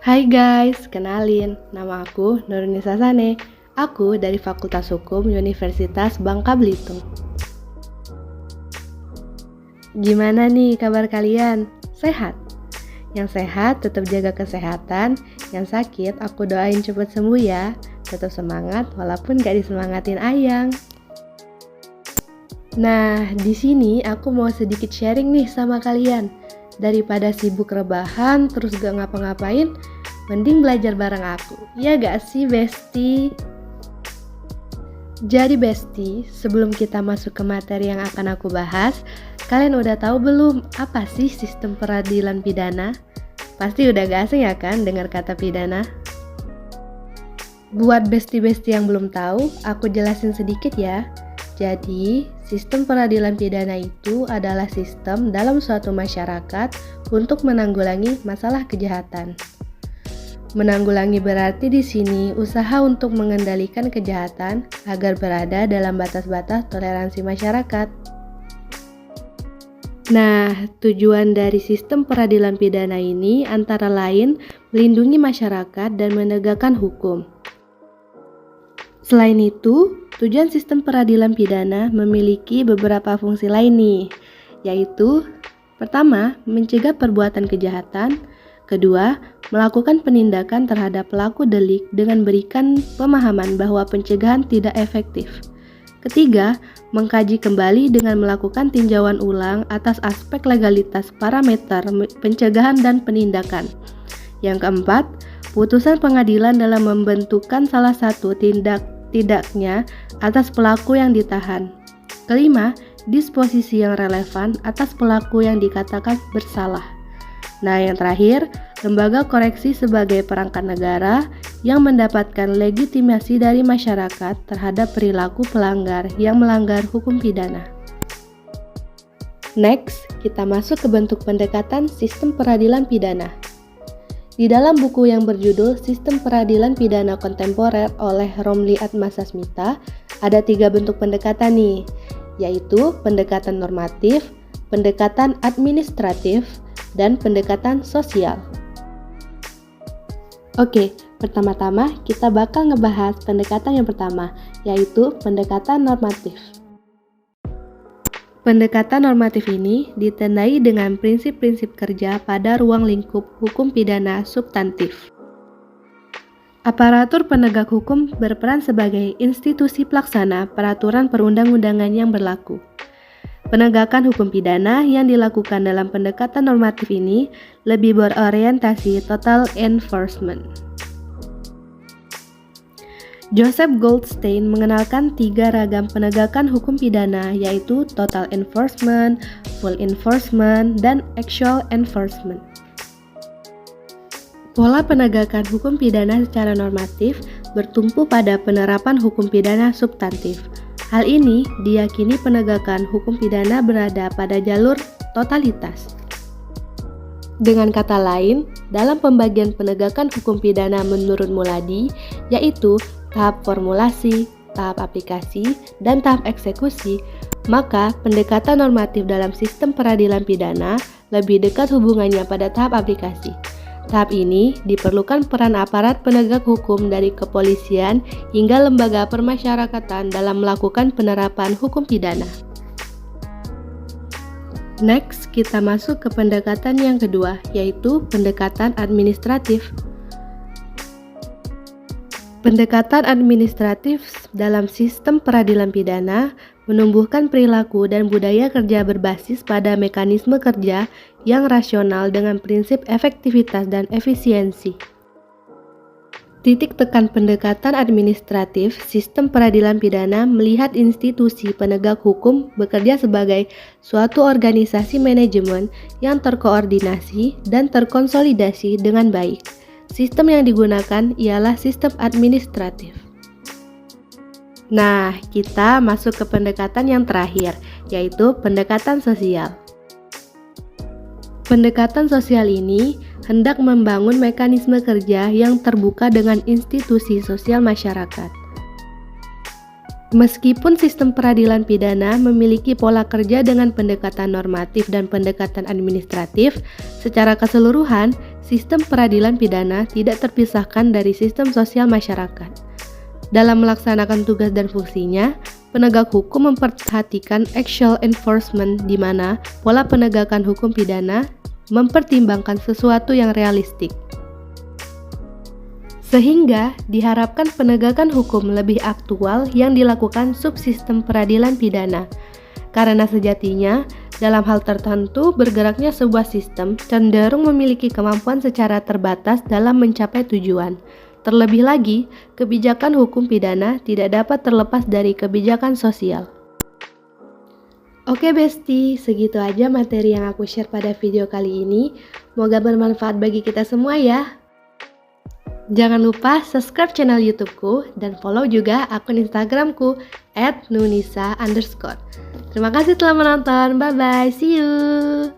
Hai guys, kenalin, nama aku Nurunisa Sane. Aku dari Fakultas Hukum Universitas Bangka Belitung. Gimana nih kabar kalian? Sehat? Yang sehat tetap jaga kesehatan, yang sakit aku doain cepat sembuh ya. Tetap semangat walaupun gak disemangatin Ayang. Nah, di sini aku mau sedikit sharing nih sama kalian. Daripada sibuk rebahan terus gak ngapa-ngapain, mending belajar bareng aku. Ya gak sih, Besti? Jadi Besti, sebelum kita masuk ke materi yang akan aku bahas, kalian udah tahu belum apa sih sistem peradilan pidana? Pasti udah gak asing ya kan dengar kata pidana? Buat Besti-Besti yang belum tahu, aku jelasin sedikit ya. Jadi, sistem peradilan pidana itu adalah sistem dalam suatu masyarakat untuk menanggulangi masalah kejahatan. Menanggulangi berarti di sini usaha untuk mengendalikan kejahatan agar berada dalam batas-batas toleransi masyarakat. Nah, tujuan dari sistem peradilan pidana ini antara lain melindungi masyarakat dan menegakkan hukum. Selain itu, tujuan sistem peradilan pidana memiliki beberapa fungsi lain nih, yaitu pertama, mencegah perbuatan kejahatan, kedua, melakukan penindakan terhadap pelaku delik dengan berikan pemahaman bahwa pencegahan tidak efektif. Ketiga, mengkaji kembali dengan melakukan tinjauan ulang atas aspek legalitas parameter pencegahan dan penindakan. Yang keempat, putusan pengadilan dalam membentukkan salah satu tidaknya atas pelaku yang ditahan. Kelima, disposisi yang relevan atas pelaku yang dikatakan bersalah. Nah, yang terakhir, lembaga koreksi sebagai perangkat negara yang mendapatkan legitimasi dari masyarakat terhadap perilaku pelanggar yang melanggar hukum pidana. Next, kita masuk ke bentuk pendekatan sistem peradilan pidana. Di dalam buku yang berjudul Sistem Peradilan Pidana Kontemporer oleh Romli Atmasasmita, ada 3 bentuk pendekatan nih, yaitu pendekatan normatif, pendekatan administratif, dan pendekatan sosial. Oke, pertama-tama kita bakal ngebahas pendekatan yang pertama, yaitu pendekatan normatif. Pendekatan normatif ini ditandai dengan prinsip-prinsip kerja pada ruang lingkup hukum pidana substantif. Aparatur penegak hukum berperan sebagai institusi pelaksana peraturan perundang-undangan yang berlaku. Penegakan hukum pidana yang dilakukan dalam pendekatan normatif ini lebih berorientasi total enforcement. Joseph Goldstein mengenalkan 3 ragam penegakan hukum pidana, yaitu total enforcement, full enforcement, dan actual enforcement. Pola penegakan hukum pidana secara normatif bertumpu pada penerapan hukum pidana substantif. Hal ini diyakini penegakan hukum pidana berada pada jalur totalitas. Dengan kata lain, dalam pembagian penegakan hukum pidana menurut Muladi, yaitu tahap formulasi, tahap aplikasi, dan tahap eksekusi, maka pendekatan normatif dalam sistem peradilan pidana lebih dekat hubungannya pada tahap aplikasi. Tahap ini diperlukan peran aparat penegak hukum dari kepolisian hingga lembaga permasyarakatan dalam melakukan penerapan hukum pidana. Next, kita masuk ke pendekatan yang kedua, yaitu pendekatan administratif. Pendekatan administratif dalam sistem peradilan pidana menumbuhkan perilaku dan budaya kerja berbasis pada mekanisme kerja yang rasional dengan prinsip efektivitas dan efisiensi. Titik tekan pendekatan administratif sistem peradilan pidana melihat institusi penegak hukum bekerja sebagai suatu organisasi manajemen yang terkoordinasi dan terkonsolidasi dengan baik. Sistem yang digunakan ialah sistem administratif. Nah, kita masuk ke pendekatan yang terakhir, yaitu pendekatan sosial. Pendekatan sosial ini hendak membangun mekanisme kerja yang terbuka dengan institusi sosial masyarakat. Meskipun sistem peradilan pidana memiliki pola kerja dengan pendekatan normatif dan pendekatan administratif, secara keseluruhan sistem peradilan pidana tidak terpisahkan dari sistem sosial masyarakat. Dalam melaksanakan tugas dan fungsinya, penegak hukum memperhatikan actual enforcement di mana pola penegakan hukum pidana mempertimbangkan sesuatu yang realistik. Sehingga diharapkan penegakan hukum lebih aktual yang dilakukan subsistem peradilan pidana. Karena sejatinya, dalam hal tertentu bergeraknya sebuah sistem cenderung memiliki kemampuan secara terbatas dalam mencapai tujuan. Terlebih lagi, kebijakan hukum pidana tidak dapat terlepas dari kebijakan sosial. Oke Besti, segitu aja materi yang aku share pada video kali ini. Semoga bermanfaat bagi kita semua ya. Jangan lupa subscribe channel YouTubeku dan follow juga akun Instagramku @nunisa_. Terima kasih telah menonton, bye bye, see you.